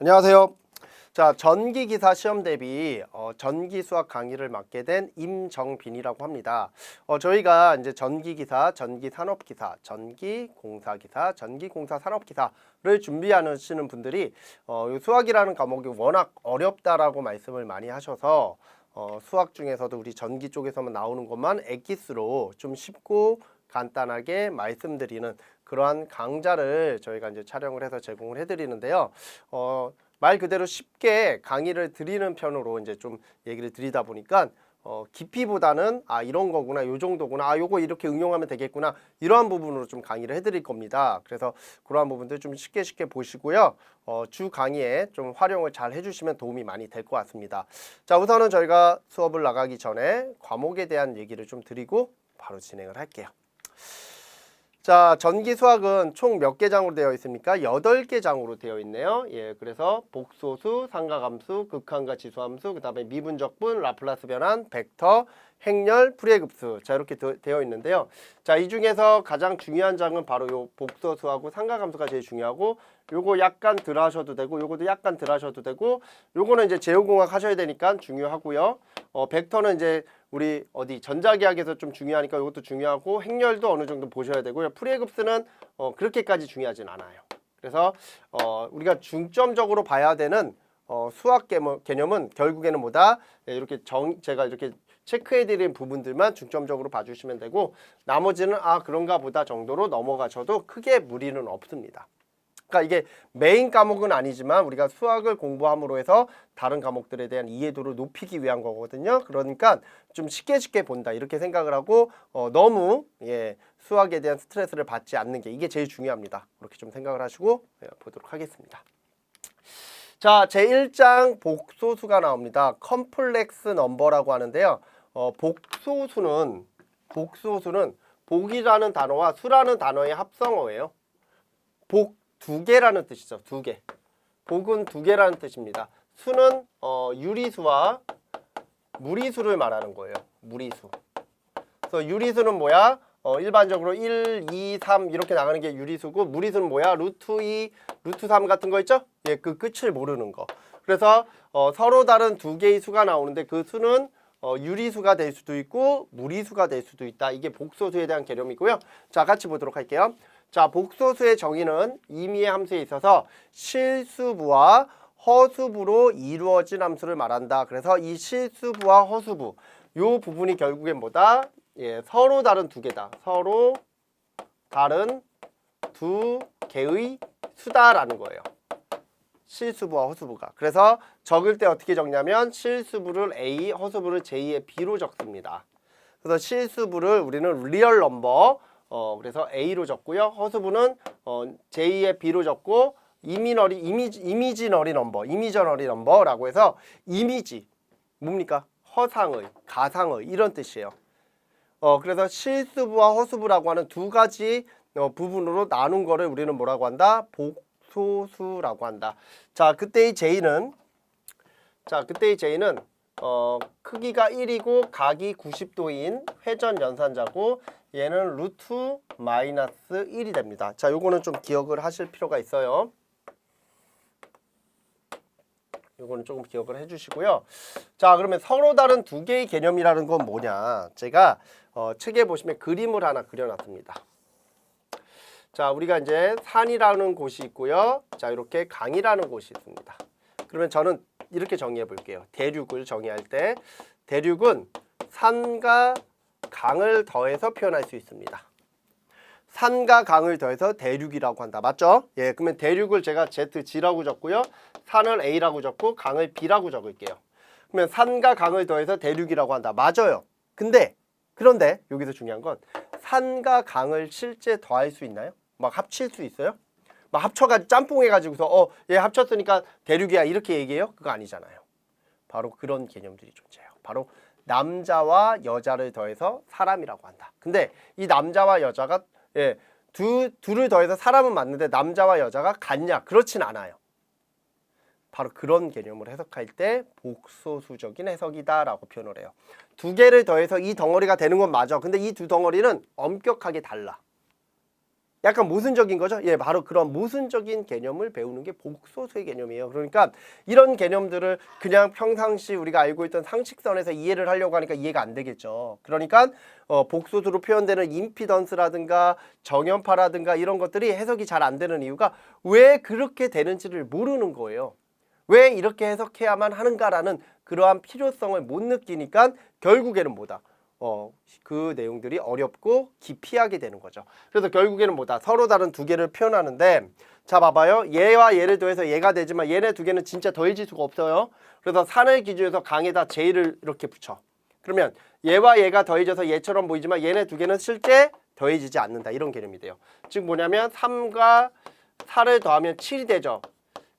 안녕하세요. 자, 전기기사 시험 대비 전기수학 강의를 맡게 된 임정빈이라고 합니다. 저희가 이제 전기기사, 전기산업기사, 전기공사기사, 전기공사산업기사를 준비하시는 분들이 이 수학이라는 과목이 워낙 어렵다라고 말씀을 많이 하셔서 수학 중에서도 우리 전기 쪽에서만 나오는 것만 엑기스로 좀 쉽고 간단하게 말씀드리는 그러한 강좌를 저희가 이제 촬영을 해서 제공을 해드리는데요. 말 그대로 쉽게 강의를 드리는 편으로 이제 좀 얘기를 드리다 보니까 깊이보다는 이런 거구나, 요 정도구나, 요거 이렇게 응용하면 되겠구나, 이러한 부분으로 좀 강의를 해드릴 겁니다. 그래서 그러한 부분들 좀 쉽게 보시고요. 주 강의에 좀 활용을 잘 해주시면 도움이 많이 될 것 같습니다. 자, 우선은 저희가 수업을 나가기 전에 과목에 대한 얘기를 좀 드리고 바로 진행을 할게요. 자, 전기 수학은 총 몇 개 장으로 되어 있습니까? 8개 장으로 되어 있네요. 예, 그래서 복소수, 상가함수, 극한과 지수함수, 그 다음에 미분적분, 라플라스 변환, 벡터, 행렬, 풀이의 급수. 자, 이렇게 되어 있는데요. 자, 이 중에서 가장 중요한 장은 바로 요 복소수하고 상가함수가 제일 중요하고, 요거 약간 덜 하셔도 되고, 요거도 약간 덜 하셔도 되고, 요거는 이제 제호공학 하셔야 되니까 중요하고요. 벡터는 이제 우리 전자기하학에서 좀 중요하니까 이것도 중요하고, 행렬도 어느 정도 보셔야 되고요. 풀이의 급수는 그렇게까지 중요하진 않아요. 그래서 우리가 중점적으로 봐야 되는 수학 개념은 결국에는 뭐다? 이렇게 제가 이렇게 체크해드린 부분들만 중점적으로 봐주시면 되고, 나머지는 그런가 보다 정도로 넘어가셔도 크게 무리는 없습니다. 그러니까 이게 메인 과목은 아니지만 우리가 수학을 공부함으로 해서 다른 과목들에 대한 이해도를 높이기 위한 거거든요. 그러니까 좀 쉽게 본다 이렇게 생각을 하고 너무 수학에 대한 스트레스를 받지 않는 게 이게 제일 중요합니다. 그렇게 좀 생각을 하시고 보도록 하겠습니다. 자, 제1장 복소수가 나옵니다. 컴플렉스 넘버라고 하는데요. 복소수는 복이라는 단어와 수라는 단어의 합성어예요. 복 두 개라는 뜻이죠. 두 개. 복은 두 개라는 뜻입니다. 수는 유리수와 무리수를 말하는 거예요. 무리수. 그래서 유리수는 뭐야? 일반적으로 1, 2, 3 이렇게 나가는 게 유리수고, 무리수는 뭐야? 루트 2, 루트 3 같은 거 있죠? 예, 그 끝을 모르는 거. 그래서 서로 다른 두 개의 수가 나오는데 그 수는 유리수가 될 수도 있고 무리수가 될 수도 있다. 이게 복소수에 대한 개념이고요. 자, 같이 보도록 할게요. 자, 복소수의 정의는 임의의 함수에 있어서 실수부와 허수부로 이루어진 함수를 말한다. 그래서 이 실수부와 허수부 요 부분이 결국엔 뭐다? 예, 서로 다른 두 개다. 서로 다른 두 개의 수다라는 거예요. 실수부와 허수부가. 그래서 적을 때 어떻게 적냐면 실수부를 A, 허수부를 J의 B로 적습니다. 그래서 실수부를 우리는 리얼 넘버 그래서 A로 적고요. 허수부는 J의 B로 적고 이미지너리 넘버라고 해서 이미지 뭡니까? 허상의, 가상의 이런 뜻이에요. 그래서 실수부와 허수부라고 하는 두 가지 부분으로 나눈 거를 우리는 뭐라고 한다? 복소수라고 한다. 자, 그때의 J는 크기가 1이고 각이 90도인 회전 연산자고, 얘는 루트 마이너스 1이 됩니다. 자, 요거는 좀 기억을 하실 필요가 있어요. 요거는 조금 기억을 해주시고요. 자, 그러면 서로 다른 두 개의 개념이라는 건 뭐냐? 제가 책에 보시면 그림을 하나 그려놨습니다. 자, 우리가 이제 산이라는 곳이 있고요. 자, 이렇게 강이라는 곳이 있습니다. 그러면 저는 이렇게 정의해 볼게요. 대륙을 정의할 때 대륙은 산과 강을 더해서 표현할 수 있습니다. 산과 강을 더해서 대륙이라고 한다. 맞죠? 예, 그러면 대륙을 제가 ZG라고 적고요. 산을 A라고 적고 강을 B라고 적을게요. 그러면 산과 강을 더해서 대륙이라고 한다. 맞아요. 그런데 여기서 중요한 건 산과 강을 실제 더할 수 있나요? 막 합칠 수 있어요? 막 합쳐가지고 짬뽕해가지고서 얘 합쳤으니까 대륙이야 이렇게 얘기해요? 그거 아니잖아요. 바로 그런 개념들이 존재해요. 바로 남자와 여자를 더해서 사람이라고 한다. 근데 이 남자와 여자가 둘을 더해서 사람은 맞는데 남자와 여자가 같냐? 그렇진 않아요. 바로 그런 개념을 해석할 때 복소수적인 해석이다라고 표현을 해요. 두 개를 더해서 이 덩어리가 되는 건 맞아. 근데 이 두 덩어리는 엄격하게 달라. 약간 모순적인 거죠. 예, 바로 그런 모순적인 개념을 배우는 게 복소수의 개념이에요. 그러니까 이런 개념들을 그냥 평상시 우리가 알고 있던 상식선에서 이해를 하려고 하니까 이해가 안 되겠죠. 그러니까 복소수로 표현되는 임피던스라든가 정연파라든가 이런 것들이 해석이 잘 안 되는 이유가 왜 그렇게 되는지를 모르는 거예요. 왜 이렇게 해석해야만 하는가라는 그러한 필요성을 못 느끼니까 결국에는 뭐다? 그 내용들이 어렵고 기피하게 되는 거죠. 그래서 결국에는 뭐다? 서로 다른 두 개를 표현하는데, 자 봐봐요. 얘와 얘를 더해서 얘가 되지만 얘네 두 개는 진짜 더해질 수가 없어요. 그래서 산을 기준해서 강에다 제이를 이렇게 붙여. 그러면 얘와 얘가 더해져서 얘처럼 보이지만 얘네 두 개는 실제 더해지지 않는다. 이런 개념이 돼요. 즉 뭐냐면 3과 4를 더하면 7이 되죠.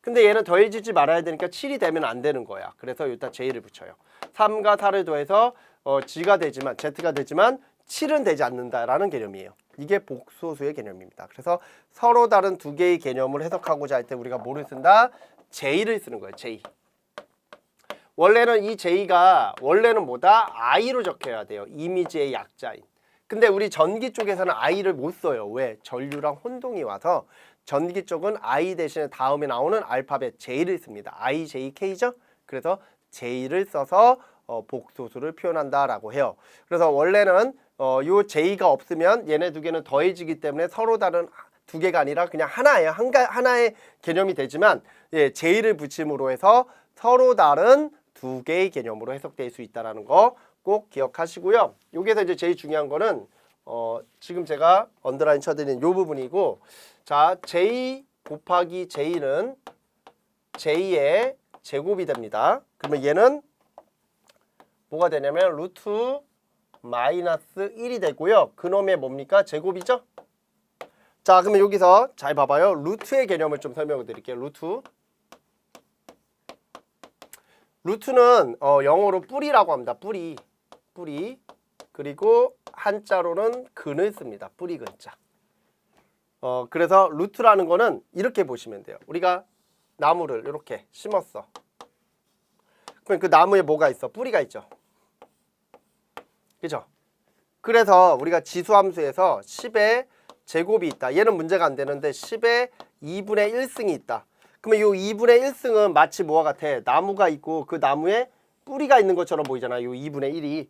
근데 얘는 더해지지 말아야 되니까 7이 되면 안 되는 거야. 그래서 일단 제이를 붙여요. 3과 4를 더해서 G가 되지만 Z가 되지만 7은 되지 않는다라는 개념이에요. 이게 복소수의 개념입니다. 그래서 서로 다른 두 개의 개념을 해석하고자 할 때 우리가 뭐를 쓴다? J를 쓰는 거예요. J. 원래는 이 J가 원래는 뭐다? I로 적혀야 돼요. 이미지의 약자인. 근데 우리 전기 쪽에서는 I를 못 써요. 왜? 전류랑 혼동이 와서 전기 쪽은 I 대신에 다음에 나오는 알파벳 J를 씁니다. I, J, K죠? 그래서 J를 써서 복소수를 표현한다라고 해요. 그래서 원래는 요 J가 없으면 얘네 두 개는 더해지기 때문에 서로 다른 두 개가 아니라 그냥 하나예요. 하나의 개념이 되지만 예, J를 붙임으로 해서 서로 다른 두 개의 개념으로 해석될 수 있다는 거 꼭 기억하시고요. 여기에서 이제 제일 중요한 거는 지금 제가 언더라인 쳐드린 요 부분이고, 자 J 곱하기 J는 J의 제곱이 됩니다. 그러면 얘는 뭐가 되냐면 루트 마이너스 1이 되고요. 그놈의 뭡니까? 제곱이죠? 자 그러면 여기서 잘 봐봐요. 루트의 개념을 좀 설명을 드릴게요. 루트는 영어로 뿌리라고 합니다. 뿌리. 그리고 한자로는 근을 씁니다. 뿌리 근자. 그래서 루트라는 거는 이렇게 보시면 돼요. 우리가 나무를 이렇게 심었어. 그럼 그 나무에 뭐가 있어? 뿌리가 있죠. 그죠? 그래서 우리가 지수함수에서 10의 제곱이 있다. 얘는 문제가 안 되는데 10의 2분의 1승이 있다. 그러면 이 2분의 1승은 마치 뭐와 같아? 나무가 있고 그 나무에 뿌리가 있는 것처럼 보이잖아요. 이 2분의 1이.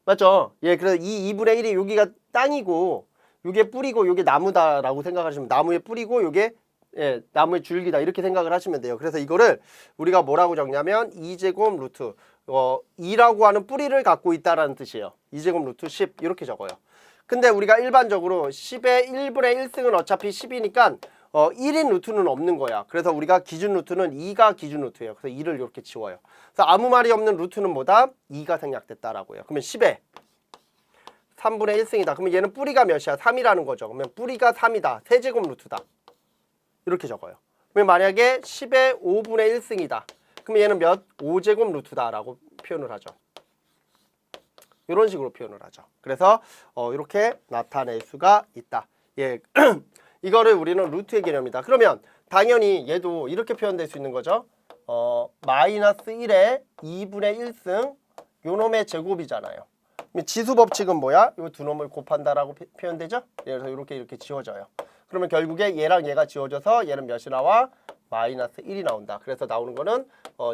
맞죠? 예, 그래서 이 2분의 1이 여기가 땅이고 요게 뿌리고 요게 나무다라고 생각하시면, 나무의 뿌리고 요게 예, 나무의 줄기다 이렇게 생각을 하시면 돼요. 그래서 이거를 우리가 뭐라고 적냐면 2제곱 루트 2라고 하는 뿌리를 갖고 있다라는 뜻이에요. 2제곱 루트 10 이렇게 적어요. 근데 우리가 일반적으로 10의 1분의 1승은 어차피 10이니까 1인 루트는 없는 거야. 그래서 우리가 기준 루트는 2가 기준 루트예요. 그래서 2를 이렇게 지워요. 그래서 아무 말이 없는 루트는 뭐다? 2가 생략됐다라고요. 그러면 10에 3분의 1승이다. 그러면 얘는 뿌리가 몇이야? 3이라는 거죠. 그러면 뿌리가 3이다. 세제곱 루트다. 이렇게 적어요. 그러면 만약에 10의 5분의 1승이다. 그러면 얘는 몇? 5제곱 루트다라고 표현을 하죠. 이런 식으로 표현을 하죠. 그래서 이렇게 나타낼 수가 있다. 예, 이거를 우리는 루트의 개념이다. 그러면 당연히 얘도 이렇게 표현될 수 있는 거죠. 마이너스 1에 2분의 1승 요놈의 제곱이잖아요. 지수 법칙은 뭐야? 이 두 놈을 곱한다라고 표현되죠? 그래서 이렇게 지워져요. 그러면 결국에 얘랑 얘가 지워져서 얘는 몇이 나와? 마이너스 1이 나온다. 그래서 나오는 거는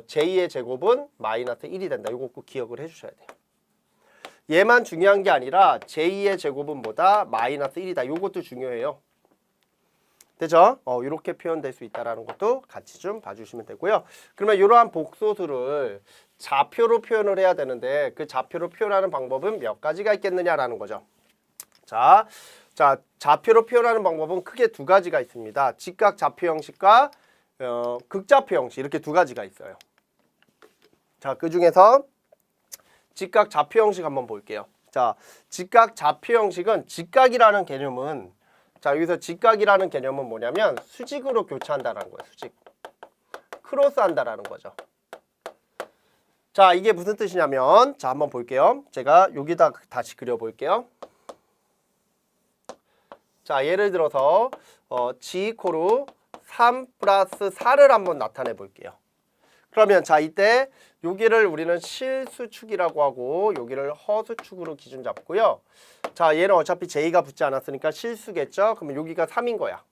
J의 제곱은 마이너스 1이 된다. 이거 꼭 기억을 해주셔야 돼요. 얘만 중요한 게 아니라 J의 제곱은 뭐다? 마이너스 1이다. 이것도 중요해요. 되죠? 이렇게 표현될 수 있다는 것도 같이 좀 봐주시면 되고요. 그러면 이러한 복소수를 좌표로 표현을 해야 되는데 그 좌표로 표현하는 방법은 몇 가지가 있겠느냐라는 거죠. 자, 좌표로 표현하는 방법은 크게 두 가지가 있습니다. 직각 좌표 형식과 극좌표 형식 이렇게 두 가지가 있어요. 자, 그 중에서 직각 좌표 형식 한번 볼게요. 자, 직각 좌표 형식은 직각이라는 개념은 자, 여기서 직각이라는 개념은 뭐냐면 수직으로 교차한다는 거예요. 수직. 크로스한다라는 거죠. 자, 이게 무슨 뜻이냐면 자, 한번 볼게요. 제가 여기다 다시 그려볼게요. 자, 예를 들어서 G 이코르 3 플러스 4를 한번 나타내 볼게요. 그러면 자 이때 여기를 우리는 실수축이라고 하고 여기를 허수축으로 기준 잡고요. 자 얘는 어차피 J가 붙지 않았으니까 실수겠죠. 그러면 여기가 3인 거야.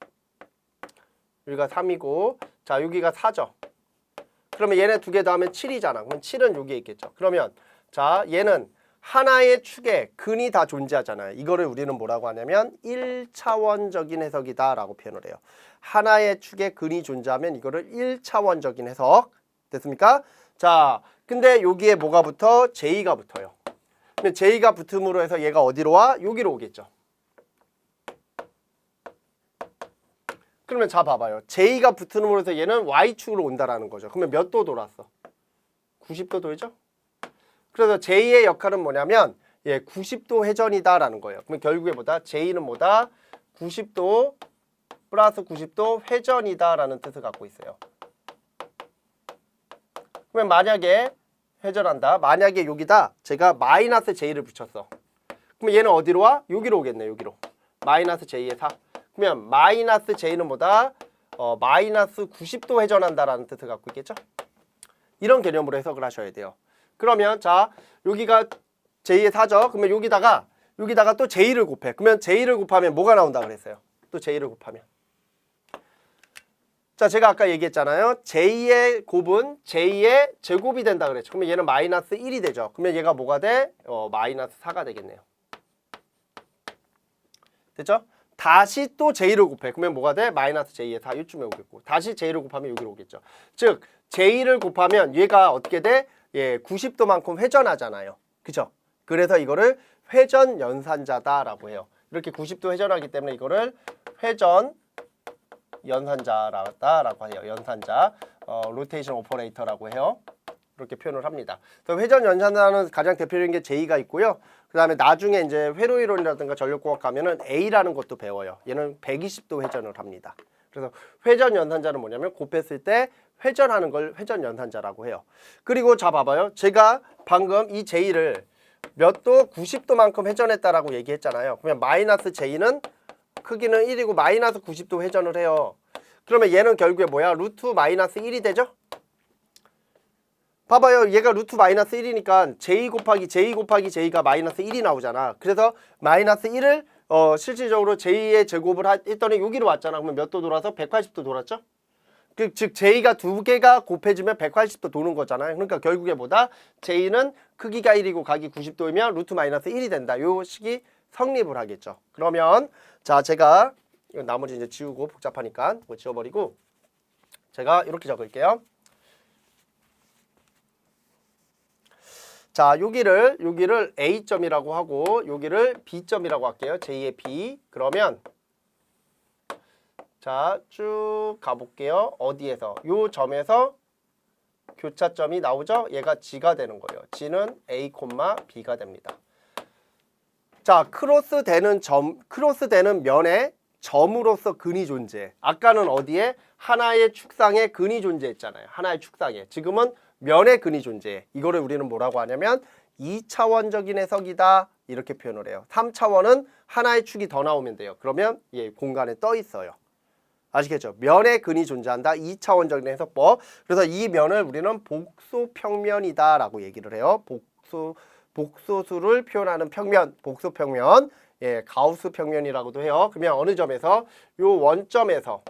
여기가 3이고 자 여기가 4죠. 그러면 얘네 두 개 더하면 7이잖아. 그럼 7은 여기에 있겠죠. 그러면 자 얘는 하나의 축에 근이 다 존재하잖아요. 이거를 우리는 뭐라고 하냐면 1차원적인 해석이다 라고 표현을 해요. 하나의 축에 근이 존재하면 이거를 1차원적인 해석. 됐습니까? 자, 근데 여기에 뭐가 붙어? J가 붙어요. 그러면 J가 붙음으로 해서 얘가 어디로 와? 여기로 오겠죠. 그러면 자 봐봐요. J가 붙음으로 해서 얘는 Y축으로 온다라는 거죠. 그러면 몇 도 돌았어? 90도 돌죠? 그래서 J의 역할은 뭐냐면 90도 회전이다라는 거예요. 그러면 결국에 뭐다? J는 뭐다? 90도 플러스 90도 회전이다라는 뜻을 갖고 있어요. 그러면 만약에 회전한다. 만약에 여기다 제가 마이너스 J를 붙였어. 그러면 얘는 어디로 와? 여기로 오겠네. 여기로. 마이너스 J의 4. 그러면 마이너스 J는 뭐다? 마이너스 90도 회전한다라는 뜻을 갖고 있겠죠? 이런 개념으로 해석을 하셔야 돼요. 그러면 자 여기가 J의 4죠. 그러면 여기다가 또 J를 곱해. 그러면 J를 곱하면 뭐가 나온다 그랬어요? 또 J를 곱하면. 자 제가 아까 얘기했잖아요. J의 곱은 J의 제곱이 된다 그랬죠. 그러면 얘는 마이너스 1이 되죠. 그러면 얘가 뭐가 돼? 마이너스 4가 되겠네요. 됐죠? 다시 또 J를 곱해. 그러면 뭐가 돼? 마이너스 J의 4 이쯤에 오겠고 다시 J를 곱하면 여기로 오겠죠. 즉 J를 곱하면 얘가 어떻게 돼? 90도만큼 회전하잖아요. 그죠? 그래서 이거를 회전 연산자다라고 해요. 이렇게 90도 회전하기 때문에 이거를 회전 연산자라고 해요. 연산자, 로테이션 오퍼레이터라고 해요. 이렇게 표현을 합니다. 그래서 회전 연산자는 가장 대표적인 게 J가 있고요. 그 다음에 나중에 이제 회로 이론이라든가 전력공학 가면은 A라는 것도 배워요. 얘는 120도 회전을 합니다. 그래서 회전 연산자는 뭐냐면 곱했을 때 회전하는 걸 회전 연산자라고 해요. 그리고 자 봐봐요. 제가 방금 이 J를 몇 도? 90도만큼 회전했다라고 얘기했잖아요. 그러면 마이너스 J는 크기는 1이고 마이너스 90도 회전을 해요. 그러면 얘는 결국에 뭐야? 루트 마이너스 1이 되죠? 봐봐요. 얘가 루트 마이너스 1이니까 J 곱하기 J가 마이너스 1이 나오잖아. 그래서 마이너스 1을 실질적으로 J의 제곱을 했더니 여기로 왔잖아. 그러면 몇 도 돌아서? 180도 돌았죠? 즉 J가 두 개가 곱해지면 180도 도는 거잖아요. 그러니까 결국에 뭐다? J는 크기가 1이고 각이 90도이면 루트 마이너스 1이 된다. 요 식이 성립을 하겠죠. 그러면 자 제가 이건 나머지 이제 지우고 복잡하니까 이거 지워버리고 제가 이렇게 적을게요. 자 여기를 A점이라고 하고 여기를 B점이라고 할게요. J의 B. 그러면 자 쭉 가볼게요. 어디에서? 요 점에서 교차점이 나오죠? 얘가 G가 되는 거예요. G는 A, B가 됩니다. 자 크로스 되는 면에 점으로서 근이 존재해. 아까는 어디에? 하나의 축상에 근이 존재했잖아요. 하나의 축상에. 지금은 면에 근이 존재해. 이거를 우리는 뭐라고 하냐면 2차원적인 해석이다. 이렇게 표현을 해요. 3차원은 하나의 축이 더 나오면 돼요. 그러면 공간에 떠 있어요. 아시겠죠? 면에 근이 존재한다. 2차원적인 해석법. 그래서 이 면을 우리는 복소평면이다 라고 얘기를 해요. 복소수를 표현하는 평면, 복소평면. 가우스 평면이라고도 해요. 그러면 어느 점에서? 요 원점에서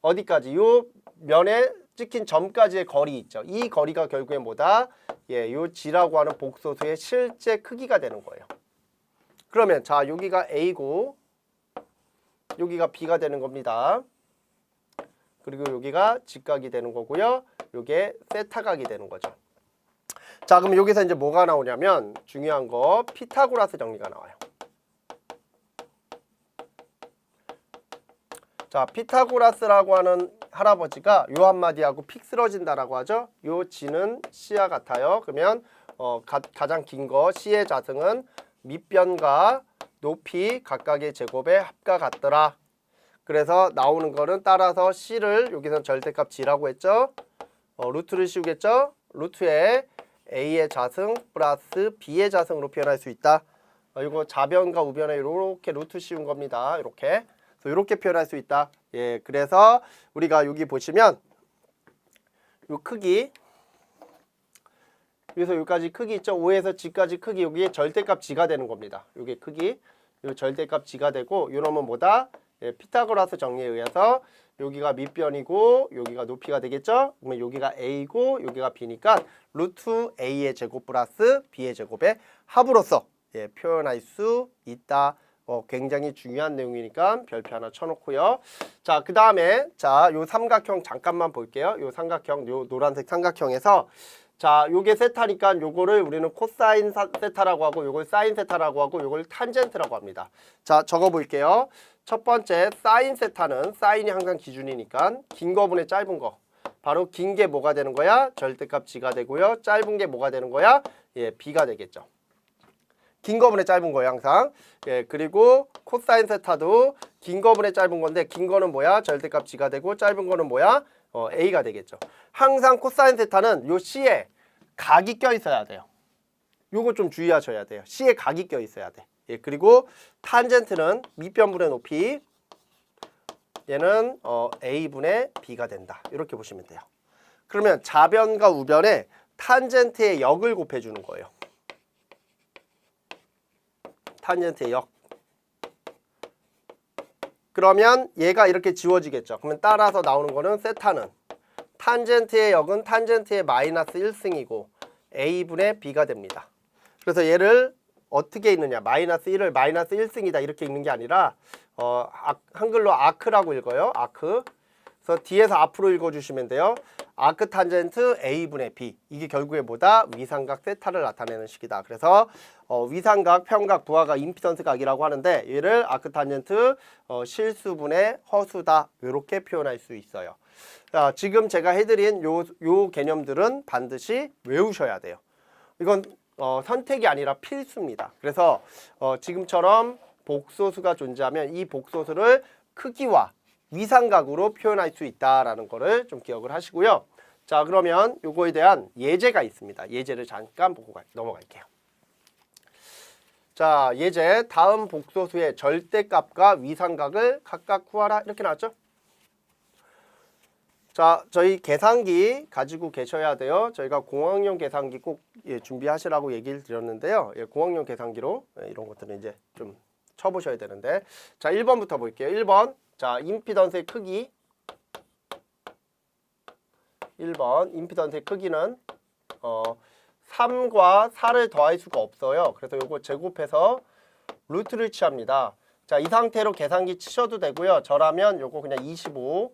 어디까지? 요 면에 찍힌 점까지의 거리 있죠. 이 거리가 결국에 뭐다? 요 G라고 하는 복소수의 실제 크기가 되는 거예요. 그러면 자 여기가 A고 여기가 B가 되는 겁니다. 그리고 여기가 직각이 되는 거고요. 요게 세타각이 되는 거죠. 자 그럼 여기서 이제 뭐가 나오냐면 중요한 거 피타고라스 정리가 나와요. 자 피타고라스라고 하는 할아버지가 요 한마디하고 픽 쓰러진다라고 하죠. 요 G는 C와 같아요. 그러면 가장 긴 거 C의 자승은 밑변과 높이 각각의 제곱의 합과 같더라. 그래서 나오는 거는 따라서 C를 여기서 절대값 G라고 했죠. 루트를 씌우겠죠. 루트에 A의 자승 플러스 B의 자승으로 표현할 수 있다. 이거 좌변과 우변에 이렇게 루트 씌운 겁니다. 이렇게 표현할 수 있다. 그래서 우리가 여기 보시면 요 크기 여기서 여기까지 크기 있죠? 5에서 g까지 크기 여기에 절대값 g가 되는 겁니다. 요게 크기 요 절대값 g가 되고 요놈은 뭐다? 예, 피타고라스 정리에 의해서 여기가 밑변이고 여기가 높이가 되겠죠? 그러면 여기가 a고 여기가 b니까 루트 a의 제곱 플러스 b의 제곱의 합으로서 예, 표현할 수 있다. 굉장히 중요한 내용이니까 별표 하나 쳐놓고요. 자, 그 다음에 자, 요 삼각형 잠깐만 볼게요. 요 삼각형, 요 노란색 삼각형에서 자, 요게 세타니까 요거를 우리는 코사인 세타라고 하고 요걸 사인 세타라고 하고 요걸 탄젠트라고 합니다. 자, 적어 볼게요. 첫 번째 사인 세타는 사인이 항상 기준이니까 긴 거분의 짧은 거. 바로 긴 게 뭐가 되는 거야? 절대값 g가 되고요. 짧은 게 뭐가 되는 거야? 예, b가 되겠죠. 긴 거분의 짧은 거예요, 항상. 예, 그리고 코사인 세타도 긴 거분의 짧은 건데 긴 거는 뭐야? 절대값 g가 되고 짧은 거는 뭐야? a가 되겠죠. 항상 코사인 세타는 요 c에 각이 껴 있어야 돼요. 요거 좀 주의하셔야 돼요. c에 각이 껴 있어야 돼. 예, 그리고 탄젠트는 밑변분의 높이 얘는 a분의 b가 된다. 이렇게 보시면 돼요. 그러면 좌변과 우변에 탄젠트의 역을 곱해주는 거예요. 탄젠트의 역. 그러면 얘가 이렇게 지워지겠죠. 그러면 따라서 나오는 거는 세타는 탄젠트의 역은 탄젠트의 마이너스 1승이고 a분의 b가 됩니다. 그래서 얘를 어떻게 읽느냐. 마이너스 1을 마이너스 1승이다 이렇게 읽는 게 아니라 한글로 아크라고 읽어요. 아크. 그래서 뒤에서 앞으로 읽어주시면 돼요. 아크 탄젠트 a분의 b. 이게 결국에 뭐다? 위삼각 세타를 나타내는 식이다. 그래서 위삼각, 평각, 부하각, 임피던스 각이라고 하는데 얘를 아크 탄젠트 실수분의 허수다. 이렇게 표현할 수 있어요. 자, 지금 제가 해드린 요 개념들은 반드시 외우셔야 돼요. 이건 선택이 아니라 필수입니다. 그래서 지금처럼 복소수가 존재하면 이 복소수를 크기와 위삼각으로 표현할 수 있다라는 거를 좀 기억을 하시고요. 자, 그러면 요거에 대한 예제가 있습니다. 예제를 잠깐 보고 넘어갈게요. 자, 예제 다음 복소수의 절대값과 위삼각을 각각 구하라 이렇게 나왔죠? 자, 저희 계산기 가지고 계셔야 돼요. 저희가 공학용 계산기 꼭 준비하시라고 얘기를 드렸는데요. 공학용 계산기로 이런 것들은 이제 좀 쳐보셔야 되는데 자, 1번부터 볼게요. 1번 자, 임피던스의 크기 1번 임피던스의 크기는 3과 4를 더할 수가 없어요. 그래서 요거 제곱해서 루트를 취합니다. 자, 이 상태로 계산기 치셔도 되고요. 저라면 요거 그냥 25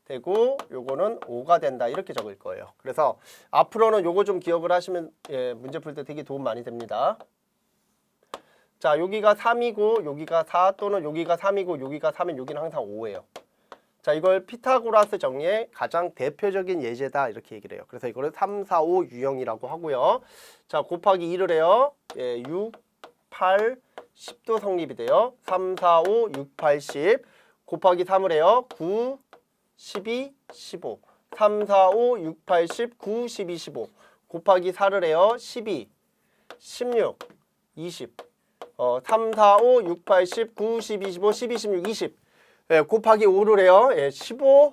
되고 요거는 5가 된다 이렇게 적을 거예요. 그래서 앞으로는 요거 좀 기억을 하시면 문제 풀 때 되게 도움 많이 됩니다. 자, 여기가 3이고 여기가 4 또는 여기가 3이고 여기가 3면 여기는 항상 5예요. 자, 이걸 피타고라스 정리의 가장 대표적인 예제다 이렇게 얘기를 해요. 그래서 이거를 3, 4, 5 유형이라고 하고요. 자, 곱하기 2를 해요. 6, 8, 10도 성립이 돼요. 3, 4, 5, 6, 8, 10 곱하기 3을 해요. 9, 12, 15 3, 4, 5, 6, 8, 10, 9, 12, 15 곱하기 4를 해요. 12, 16, 20 3, 4, 5, 6, 8, 10, 9, 12, 15, 12, 16, 20 곱하기 5를 해요. 15,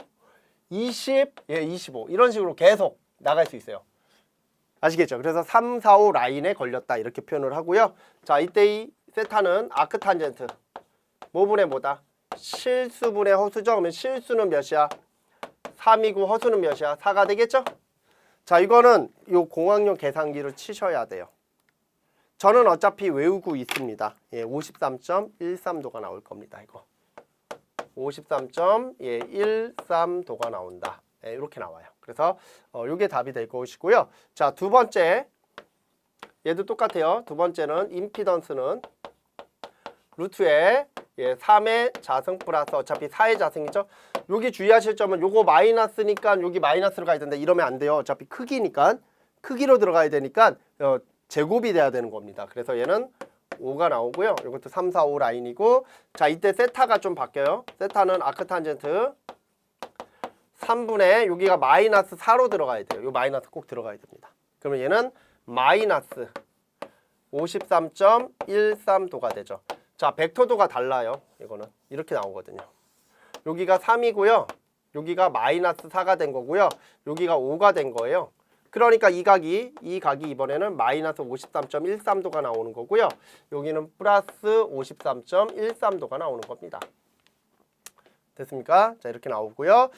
20, 25 이런 식으로 계속 나갈 수 있어요. 아시겠죠? 그래서 3, 4, 5 라인에 걸렸다 이렇게 표현을 하고요. 자, 이때 이 세타는 아크 탄젠트 뭐분의 뭐다? 실수분의 허수죠. 그러면 실수는 몇이야? 3이고 허수는 몇이야? 4가 되겠죠? 자, 이거는 요 공학용 계산기로 치셔야 돼요. 저는 어차피 외우고 있습니다. 53.13도가 나올 겁니다. 이거 53.13도가 나온다. 이렇게 나와요. 그래서 이게 답이 될 것이고요. 자, 두 번째 얘도 똑같아요. 두 번째는 임피던스는 루트에 3의 자승 플러스 어차피 4의 자승이죠. 여기 주의하실 점은 요거 마이너스니까 여기 마이너스로 가야 된다. 이러면 안 돼요. 어차피 크기니까 크기로 들어가야 되니까 제곱이 돼야 되는 겁니다. 그래서 얘는 5가 나오고요. 이것도 3, 4, 5 라인이고 자, 이때 세타가 좀 바뀌어요. 세타는 아크 탄젠트 3분의 여기가 마이너스 4로 들어가야 돼요. 요 마이너스 꼭 들어가야 됩니다. 그러면 얘는 마이너스 53.13도가 되죠. 자, 벡터도가 달라요. 이거는 이렇게 나오거든요. 여기가 3이고요. 여기가 마이너스 4가 된 거고요. 여기가 5가 된 거예요. 그러니까 이 각이 이번에는 마이너스 53.13도가 나오는 거고요. 여기는 플러스 53.13도가 나오는 겁니다. 됐습니까? 자, 이렇게 나오고요.